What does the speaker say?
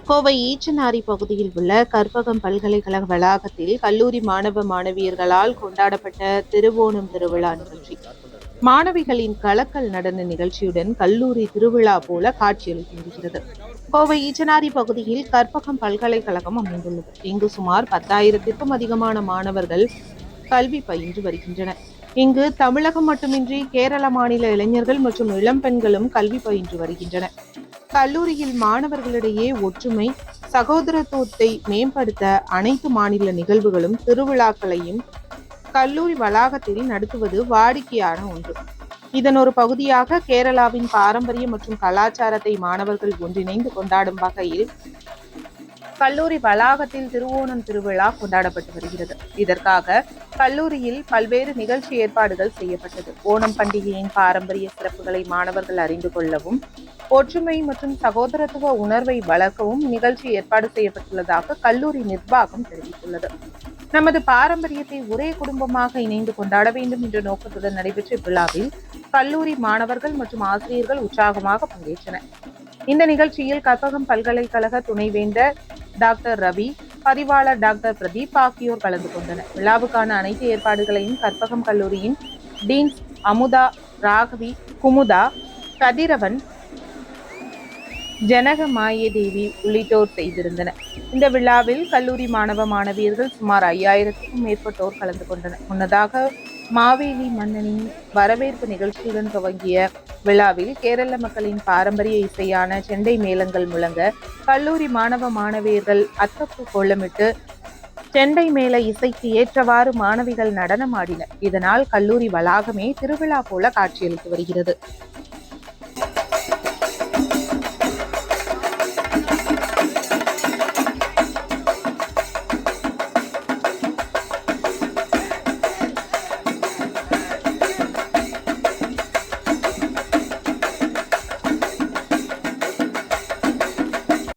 கோவை ஈச்சனாரி பகுதியில் உள்ள கற்பகம் பல்கலைக்கழக வளாகத்தில் கல்லூரி மாணவ மாணவியர்களால் கொண்டாடப்பட்ட திருவோணம் திருவிழா நிகழ்ச்சி மாணவிகளின் கலக்கல் நடன நிகழ்ச்சியுடன் கல்லூரி திருவிழா போல காட்சியளித்து வருகிறது. கோவை ஈச்சனாரி பகுதியில் கற்பகம் பல்கலைக்கழகம் அமைந்துள்ளது. இங்கு சுமார் 10,000க்கும் அதிகமான மாணவர்கள் கல்வி பயின்று வருகின்றனர். இங்கு தமிழகம் மட்டுமின்றி கேரள மாநில இளைஞர்கள் மற்றும் இளம் பெண்களும் கல்வி பயின்று வருகின்றனர். கல்லூரியில் மாணவர்களிடையே ஒற்றுமை, சகோதரத்துவத்தை மேம்படுத்த அனைத்து மாநில நிகழ்வுகளும் திருவிழாக்களையும் கல்லூரி வளாகத்தில் நடத்துவது வாடிக்கையான ஒன்று. இதன் ஒரு பகுதியாக கேரளாவின் பாரம்பரிய மற்றும் கலாச்சாரத்தை மாணவர்கள் ஒன்றிணைந்து கொண்டாடும் வகையில் கல்லூரி வளாகத்தில் திருவோணம் திருவிழா கொண்டாடப்பட்டு வருகிறது. இதற்காக கல்லூரியில் பல்வேறு நிகழ்ச்சி ஏற்பாடுகள் செய்யப்பட்டது. ஓணம் பண்டிகையின் பாரம்பரிய சிறப்புகளை மாணவர்கள் அறிந்து கொள்ளவும், ஒற்றுமை மற்றும் சகோதரத்துவ உணர்வை வளர்க்கவும் நிகழ்ச்சி ஏற்பாடு செய்யப்பட்டுள்ளதாக கல்லூரி நிர்வாகம் தெரிவித்துள்ளது. நமது பாரம்பரியத்தை ஒரே குடும்பமாக இணைந்து கொண்டாட வேண்டும் என்ற நோக்கத்துடன் நடைபெற்ற இவ்விழாவில் கல்லூரி மாணவர்கள் மற்றும் ஆசிரியர்கள் உற்சாகமாக பங்கேற்றனர். இந்த நிகழ்ச்சியில் கற்பகம் பல்கலைக்கழக துணைவேந்தர் டாக்டர் ரவி, பதிவாளர் டாக்டர் பிரதீப் ஆகியோர் கலந்து கொண்டனர். விழாவுக்கான அனைத்து ஏற்பாடுகளையும் கற்பகம் கல்லூரியின் டீன்ஸ் அமுதா, ராகவி, குமுதா, கதிரவன், ஜனக மாயதேவி உள்ளிட்டோர் செய்திருந்தனர். இந்த விழாவில் கல்லூரி மாணவ மாணவியர்கள் சுமார் 5,000க்கும் மேற்பட்டோர் கலந்து கொண்டனர். முன்னதாக மாவேலி மன்னனின் வரவேற்பு நிகழ்ச்சியுடன் துவங்கிய விழாவில் கேரள மக்களின் பாரம்பரிய இசையான செண்டை மேளங்கள் முழங்க கல்லூரி மாணவ மாணவியர்கள் அத்தப்பு கோலமிட்டு செண்டை மேள இசைக்கு ஏற்றவாறு மாணவிகள் நடனமாடினர். இதனால் கல்லூரி வளாகமே திருவிழா போல காட்சியளித்து வருகிறது.